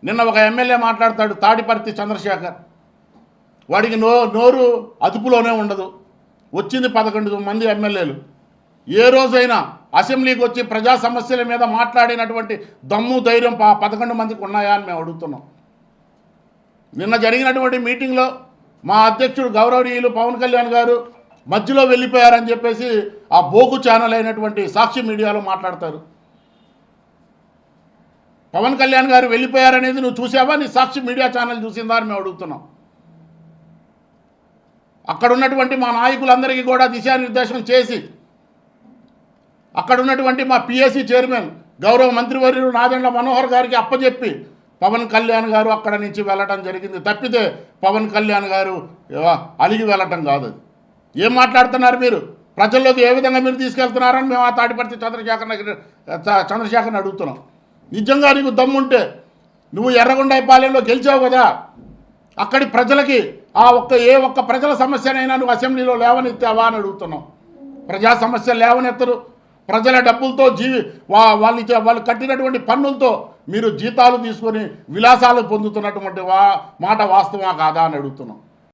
నిన్న ఒక ఎమ్మెల్యే మాట్లాడతాడు, తాడిపర్తి చంద్రశేఖర్. వాడికి నోరు అదుపులోనే ఉండదు. వచ్చింది 11 మంది ఎమ్మెల్యేలు. ఏ రోజైనా అసెంబ్లీకి వచ్చి ప్రజా సమస్యల మీద మాట్లాడినటువంటి దమ్ము ధైర్యం 11 మందికి ఉన్నాయా అని మేము అడుగుతున్నాం. నిన్న జరిగినటువంటి మీటింగ్లో మా అధ్యక్షుడు గౌరవనీయులు పవన్ కళ్యాణ్ గారు మధ్యలో వెళ్ళిపోయారని చెప్పేసి ఆ బోగు ఛానల్ అయినటువంటి సాక్షి మీడియాలో మాట్లాడతారు. పవన్ కళ్యాణ్ గారు వెళ్ళిపోయారనేది నువ్వు చూసావా? నీ సాక్షి మీడియా ఛానల్ చూసిందా అని మేము అడుగుతున్నాం. అక్కడ ఉన్నటువంటి మా నాయకులందరికీ కూడా దిశానిర్దేశం చేసి, అక్కడ ఉన్నటువంటి మా పిఎస్సి చైర్మన్ గౌరవ మంత్రివర్యులు నాదెండ్ల మనోహర్ గారికి అప్పచెప్పి పవన్ కళ్యాణ్ గారు అక్కడ నుంచి వెళ్ళటం జరిగింది. తప్పితే పవన్ కళ్యాణ్ గారు అలిగి వెళ్ళటం కాదు. అది ఏం మాట్లాడుతున్నారు మీరు? ప్రజల్లోకి ఏ విధంగా మీరు తీసుకెళ్తున్నారని మేము ఆ తాడిపర్తి చంద్రశేఖర్ని అడుగుతున్నాం. నిజంగా నీకు దమ్ముంటే నువ్వు ఎర్రగొండపాలెంలో గెలిచావు కదా, అక్కడి ప్రజలకి ఏ ఒక్క ప్రజల సమస్యనైనా నువ్వు అసెంబ్లీలో లేవనెత్తావా అని అడుగుతున్నాం. ప్రజా సమస్యలు లేవనెత్తరు. ప్రజల డబ్బులతో వాళ్ళు కట్టినటువంటి పన్నులతో మీరు జీతాలు తీసుకొని విలాసాలు పొందుతున్నటువంటి మాట వాస్తవా కాదా అని అడుగుతున్నాం.